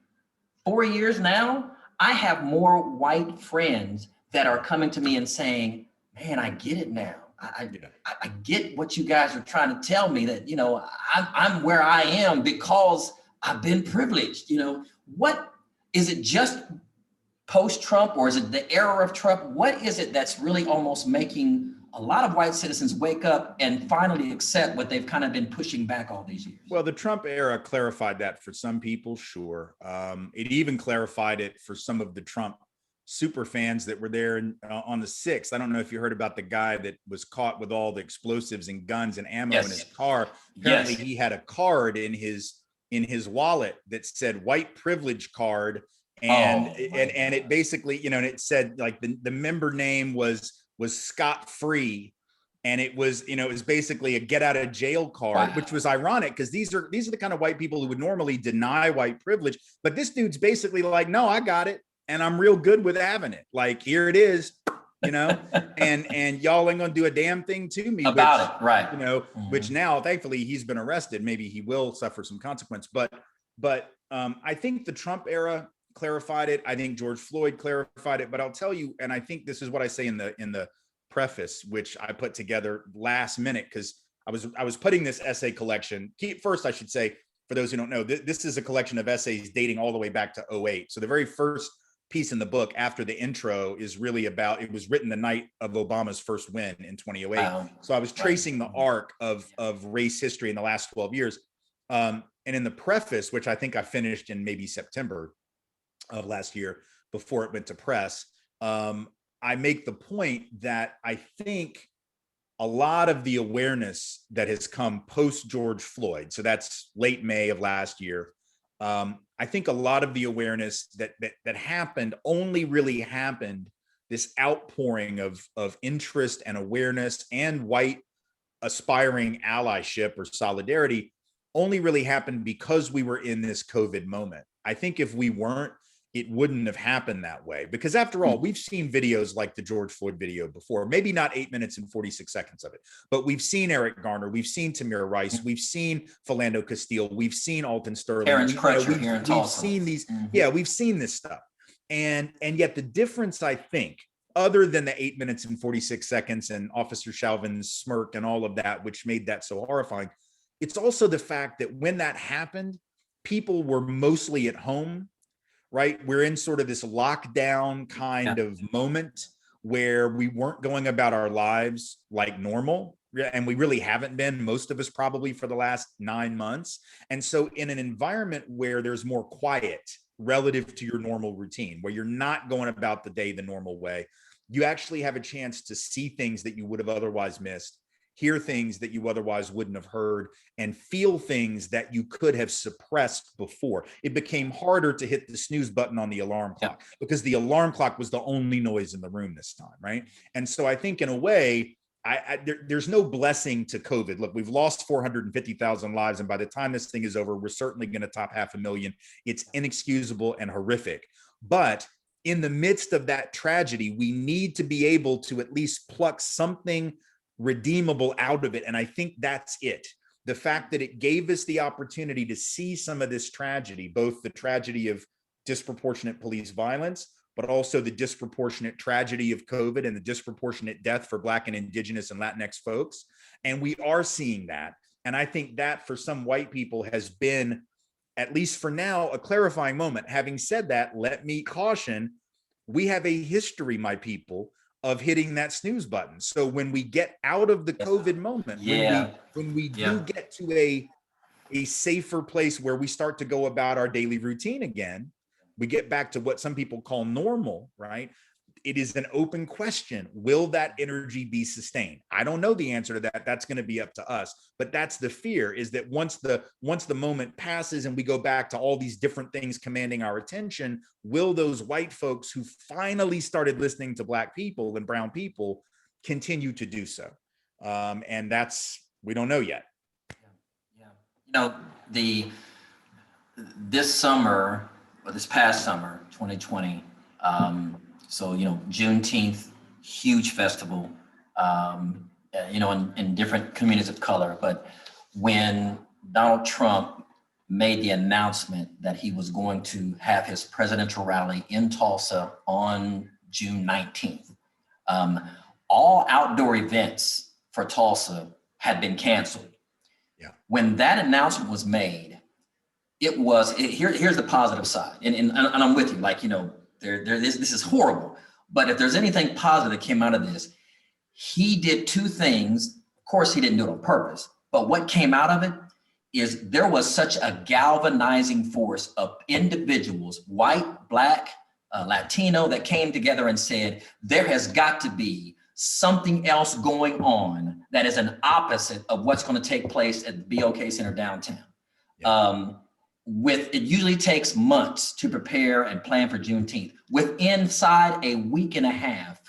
4 years now, I have more white friends that are coming to me and saying, man, I get it now. I get what you guys are trying to tell me, that, I'm where I am because I've been privileged. What is it, just post-Trump, or is it the era of Trump? What is it that's really almost making a lot of white citizens wake up and finally accept what they've kind of been pushing back all these years? Well, the Trump era clarified that for some people, sure. It even clarified it for some of the Trump super fans that were there on the 6th. I don't know if you heard about the guy that was caught with all the explosives and guns and ammo in his car. Apparently he had a card in his wallet that said white privilege card, And Oh, and it basically, you know, and it said like the member name was Scott Free, and it was, you know, it was basically a get out of jail card, wow. which was ironic because these are the kind of white people who would normally deny white privilege, but this dude's basically like, no, I got it, and I'm real good with having it. Like, here it is, you know, and y'all ain't gonna do a damn thing to me About which, it, right? you know, which now thankfully he's been arrested. Maybe he will suffer some consequence, but I think the Trump era clarified it. I think George Floyd clarified it, but I'll tell you, and I think this is what I say in the preface, which I put together last minute because I was putting this essay collection. First, I should say, for those who don't know, this is a collection of essays dating all the way back to 2008. So the very first piece in the book after the intro is really about, it was written the night of Obama's first win in 2008. Wow. So I was tracing the arc of race history in the last 12 years. And in the preface, which I think I finished in maybe September of last year before it went to press, I make the point that I think a lot of the awareness that has come post George Floyd, so that's late May of last year, I think a lot of the awareness that happened only really happened, this outpouring of interest and awareness and white aspiring allyship or solidarity only really happened because we were in this COVID moment. I think if we weren't, it wouldn't have happened that way. Because after all, we've seen videos like the George Floyd video before, maybe not 8 minutes and 46 seconds of it, but we've seen Eric Garner, we've seen Tamir Rice, we've seen Philando Castile, we've seen Alton Sterling. Terrence Crutcher here in Tulsa. We've seen these, yeah, we've seen this stuff. And yet the difference, I think, other than the 8 minutes and 46 seconds and Officer Chauvin's smirk and all of that, which made that so horrifying, it's also the fact that when that happened, people were mostly at home, right? We're in sort of this lockdown kind of moment where we weren't going about our lives like normal. And we really haven't been, most of us probably, for the last 9 months. And so in an environment where there's more quiet relative to your normal routine, where you're not going about the day the normal way, you actually have a chance to see things that you would have otherwise missed, hear things that you otherwise wouldn't have heard, and feel things that you could have suppressed before. It became harder to hit the snooze button on the alarm clock because the alarm clock was the only noise in the room this time, right? And so I think in a way, there's no blessing to COVID. Look, we've lost 450,000 lives, and by the time this thing is over, we're certainly going to top 500,000. It's inexcusable and horrific. But in the midst of that tragedy, we need to be able to at least pluck something redeemable out of it. And I think that's it. The fact that it gave us the opportunity to see some of this tragedy, both the tragedy of disproportionate police violence, but also the disproportionate tragedy of COVID and the disproportionate death for Black and Indigenous and Latinx folks. And we are seeing that. And I think that for some white people has been, at least for now, a clarifying moment. Having said that, let me caution, we have a history, my people, of hitting that snooze button. So when we get out of the COVID moment, when we do get to a safer place where we start to go about our daily routine again, we get back to what some people call normal, right? It is an open question. Will that energy be sustained? I don't know the answer to that. That's going to be up to us. But that's the fear, is that once the moment passes and we go back to all these different things commanding our attention, will those white folks who finally started listening to Black people and brown people continue to do so? And we don't know yet. Yeah. You know, this past summer, 2020, so, you know, Juneteenth, huge festival, you know, in different communities of color. But when Donald Trump made the announcement that he was going to have his presidential rally in Tulsa on June 19th, all outdoor events for Tulsa had been canceled. Yeah. When that announcement was made, here's the positive side. And I'm with you, like, you know, this is horrible. But if there's anything positive that came out of this, he did two things. Of course, he didn't do it on purpose, but what came out of it is there was such a galvanizing force of individuals, white, Black, Latino, that came together and said, there has got to be something else going on that is an opposite of what's going to take place at the BOK Center downtown. Yeah. it usually takes months to prepare and plan for Juneteenth. Inside a week and a half,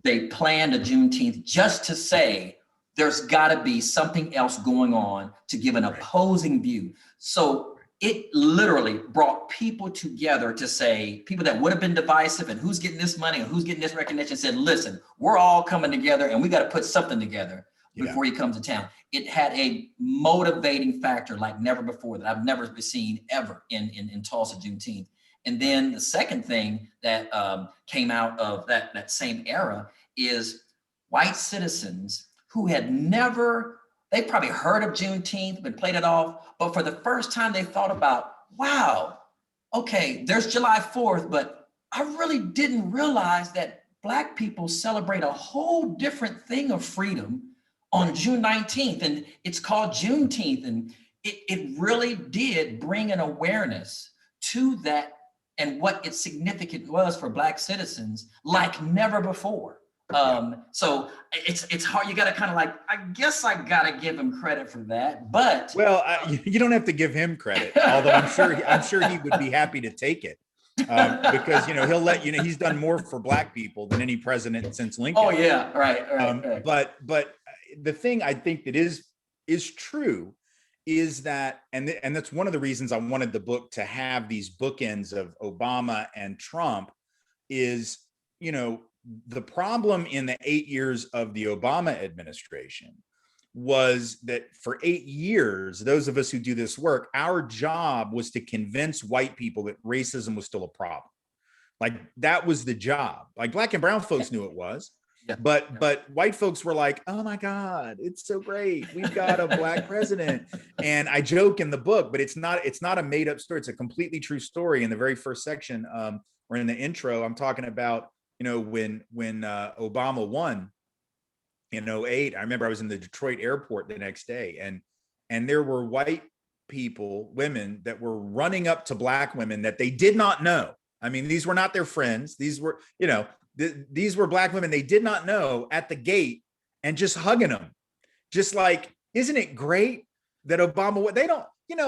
they planned a Juneteenth just to say there's got to be something else going on to give an opposing view. So it literally brought people together to say, people that would have been divisive and who's getting this money and who's getting this recognition, said, listen, we're all coming together and we got to put something together before he comes to town. It had a motivating factor like never before that I've never seen ever in Tulsa Juneteenth. And then the second thing that came out of that same era is white citizens who had never, they probably heard of Juneteenth, but played it off. But for the first time, they thought about, wow, okay, there's July 4th, but I really didn't realize that Black people celebrate a whole different thing of freedom on June 19th. And it's called Juneteenth. And it really did bring an awareness to that and what its significance was for Black citizens like never before. So it's hard. You got to kind of like, I guess I got to give him credit for that, but. Well, you don't have to give him credit, although I'm sure he would be happy to take it because, he'll let you know, he's done more for Black people than any president since Lincoln. Oh yeah. Right. But the thing I think that is true is that, and that's one of the reasons I wanted the book to have these bookends of Obama and Trump is, the problem in the 8 years of the Obama administration was that for 8 years, those of us who do this work, our job was to convince white people that racism was still a problem. Like that was the job. Like Black and brown folks knew it was. Yeah. But white folks were like, oh my God, it's so great. We've got a Black president. And I joke in the book, but it's not a made up story. It's a completely true story. In the very first section, or in the intro, I'm talking about, when Obama won in 2008, I remember I was in the Detroit airport the next day and there were white people, women that were running up to Black women that they did not know. I mean, these were not their friends. These were, these were Black women they did not know at the gate and just hugging them. Just like, isn't it great that Obama, they don't,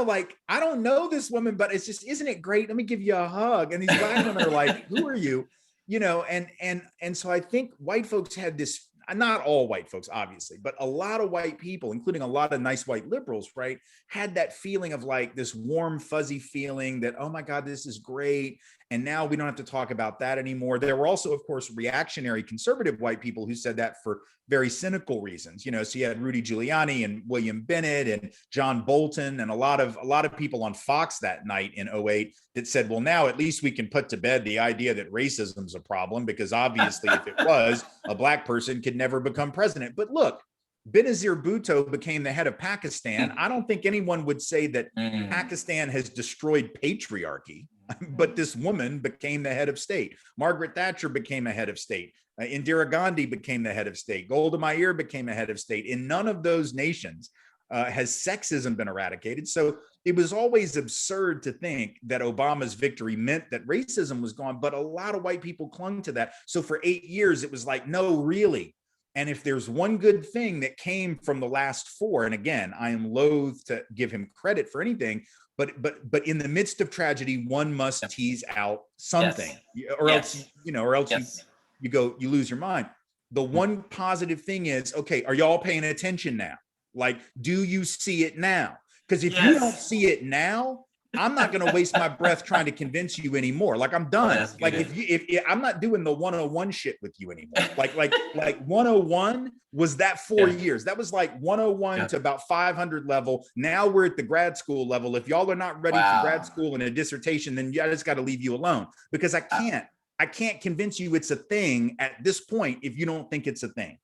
like, I don't know this woman, but it's just, isn't it great? Let me give you a hug. And these Black women are like, who are you? And so I think white folks had this, not all white folks, obviously, but a lot of white people, including a lot of nice white liberals, right, had that feeling of like this warm, fuzzy feeling that, oh my God, this is great. And now we don't have to talk about that anymore. There were also, of course, reactionary conservative white people who said that for very cynical reasons. So you had Rudy Giuliani and William Bennett and John Bolton and a lot of people on Fox that night in 2008 that said, well, now at least we can put to bed the idea that racism is a problem, because obviously if it was, a Black person could never become president. But look, Benazir Bhutto became the head of Pakistan. I don't think anyone would say that Pakistan has destroyed patriarchy, but this woman became the head of state. Margaret Thatcher became a head of state. Indira Gandhi became the head of state. Golda Meir became a head of state. In none of those nations has sexism been eradicated. So it was always absurd to think that Obama's victory meant that racism was gone, but a lot of white people clung to that. So for 8 years, it was like, no, really. And if there's one good thing that came from the last four, and again, I am loath to give him credit for anything, but in the midst of tragedy, one must tease out something, or else you lose your mind. The one positive thing is, okay, are y'all paying attention now? Like, do you see it now? Because if you don't see it now, I'm not going to waste my breath trying to convince you anymore. Like, I'm done. Like, if I'm not doing the 101 shit with you anymore. Like 101 was that 4 years. That was like 101 to about 500 level. Now we're at the grad school level. If y'all are not ready for grad school and a dissertation, then I just got to leave you alone, because I can't convince you it's a thing at this point if you don't think it's a thing.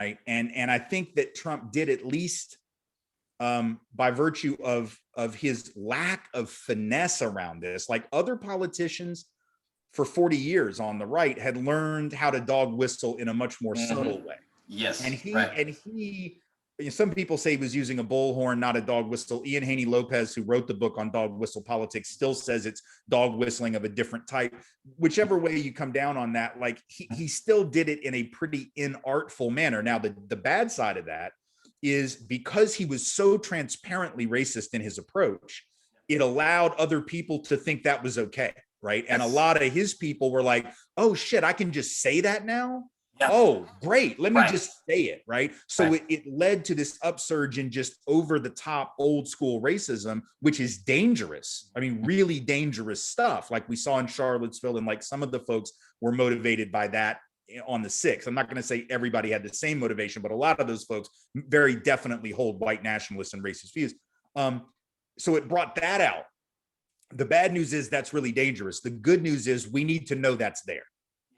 Right. And I think that Trump did, at least by virtue of his lack of finesse around this. Like, other politicians for 40 years on the right had learned how to dog whistle in a much more subtle way. Yes. And he, some people say he was using a bullhorn, not a dog whistle. Ian Haney Lopez, who wrote the book on dog whistle politics, still says it's dog whistling of a different type. Whichever way you come down on that, like, he still did it in a pretty inartful manner. Now, the bad side of that is, because he was so transparently racist in his approach, it allowed other people to think that was okay, right? And a Yes. lot of his people were like, oh shit, I can just say that now? Yeah. Oh, great. Let me Right. just say it, right? So Right. it led to this upsurge in just over the top old school racism, which is dangerous. I mean, really dangerous stuff, like we saw in Charlottesville. And like some of the folks were motivated by that on the 6th. I'm not going to say everybody had the same motivation, but a lot of those folks very definitely hold white nationalist and racist views. So it brought that out. The bad news is that's really dangerous. The good news is we need to know that's there.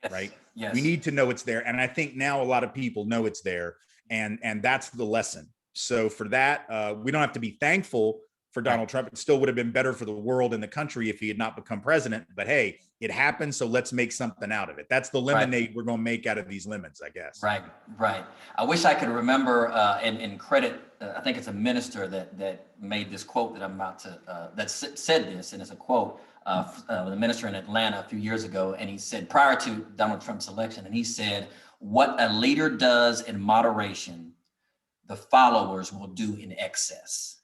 Yes. Right? Yes. We need to know it's there. And I think now a lot of people know it's there. And that's the lesson. So for that, we don't have to be thankful for Donald Trump. It still would have been better for the world and the country if he had not become president. But hey, it happened. So let's make something out of it. That's the lemonade we're going to make out of these lemons, I guess. Right, right. I wish I could remember and credit, I think it's a minister that made this quote that I'm about to, that said this, and it's a quote, the minister in Atlanta a few years ago, and he said, prior to Donald Trump's election, and he said, what a leader does in moderation, the followers will do in excess.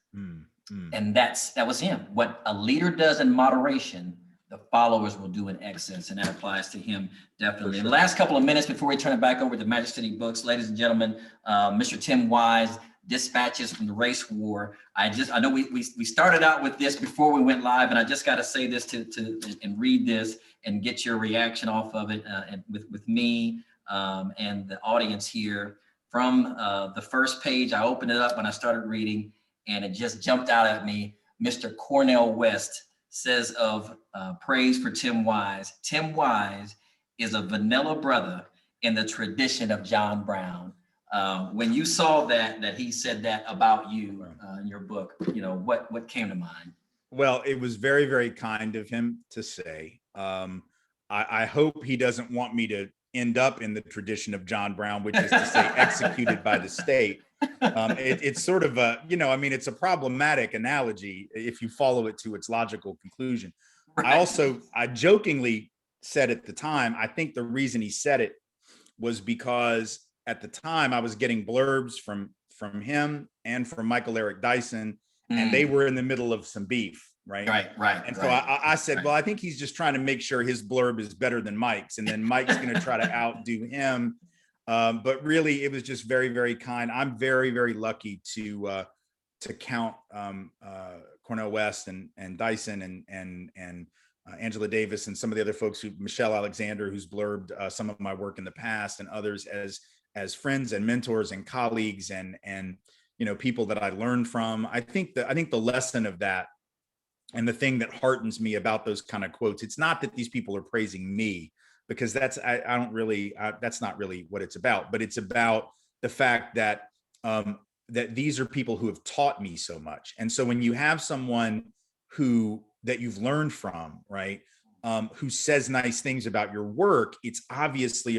And that was him. What a leader does in moderation, the followers will do in excess, and that applies to him definitely. Sure. In the last couple of minutes before we turn it back over to Magic City Books, ladies and gentlemen, Mr. Tim Wise, Dispatches from the Race War. I know we started out with this before we went live, and I just got to say this and read this and get your reaction off of it and with me and the audience here. From the first page, I opened it up when I started reading, and it just jumped out at me. Mr. Cornel West says of praise for Tim Wise. Tim Wise is a vanilla brother in the tradition of John Brown. When you saw that he said that about you in your book, what came to mind? Well, it was very, very kind of him to say. I hope he doesn't want me to end up in the tradition of John Brown, which is to say executed by the state. It's sort of a, it's a problematic analogy if you follow it to its logical conclusion. Right. I jokingly said at the time, I think the reason he said it was because at the time I was getting blurbs from him and from Michael Eric Dyson, and they were in the middle of some beef. Right. And so I said, well, I think he's just trying to make sure his blurb is better than Mike's, and then Mike's going to try to outdo him. But really, it was just very, very kind. I'm very, very lucky to count Cornel West and Dyson and Angela Davis and some of the other folks, Michelle Alexander, who's blurbed some of my work in the past, and others as friends and mentors and colleagues and people that I learned from. I think the lesson of that, and the thing that heartens me about those kind of quotes, it's not that these people are praising me, because that's not really what it's about, but it's about the fact that that these are people who have taught me so much. And so when you have someone that you've learned from, right, who says nice things about your work, it's obviously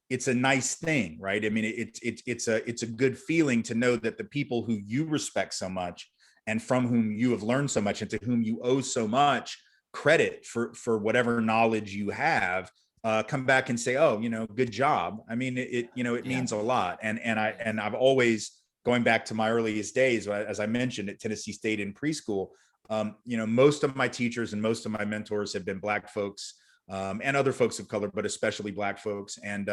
it's a nice thing, right? I mean, it's a good feeling to know that the people who you respect so much and from whom you have learned so much and to whom you owe so much credit for whatever knowledge you have, come back and say, oh, good job. I mean, it means a lot. And I've always, going back to my earliest days, as I mentioned, at Tennessee State in preschool, most of my teachers and most of my mentors have been Black folks and other folks of color, but especially Black folks. And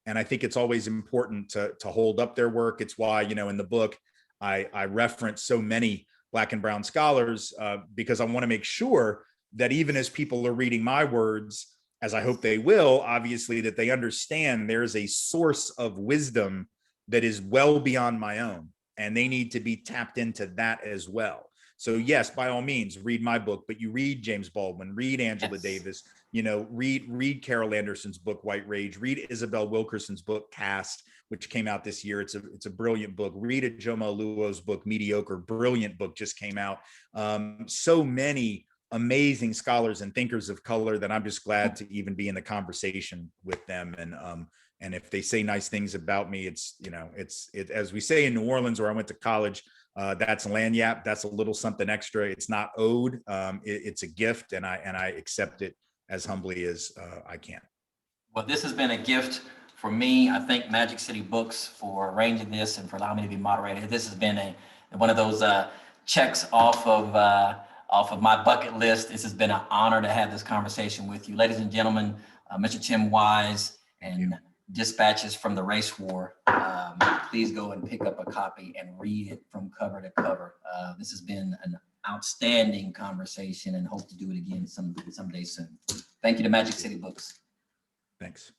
I think it's always important to hold up their work. It's why, in the book, I reference so many Black and brown scholars because I want to make sure that even as people are reading my words, as I hope they will, obviously, that they understand there's a source of wisdom that is well beyond my own, and they need to be tapped into that as well. So yes, by all means, read my book, but you read James Baldwin, read Angela Davis, read Carol Anderson's book, White Rage, read Isabel Wilkerson's book, Caste, which came out this year. It's a brilliant book. Read Ajoma Oluo's book, Mediocre, brilliant book, just came out. So many amazing scholars and thinkers of color that I'm just glad to even be in the conversation with them. And if they say nice things about me, it's as we say in New Orleans, where I went to college, that's lagniappe. That's a little something extra. It's not owed. It's a gift, and I accept it as humbly as I can. Well, this has been a gift for me. I thank Magic City Books for arranging this and for allowing me to be moderator. This has been one of those checks off of off of my bucket list. This has been an honor to have this conversation with you. Ladies and gentlemen, Mr. Tim Wise and Dispatches from the Race War. Please go and pick up a copy and read it from cover to cover. This has been an outstanding conversation and hope to do it again someday soon. Thank you to Magic City Books. Thanks.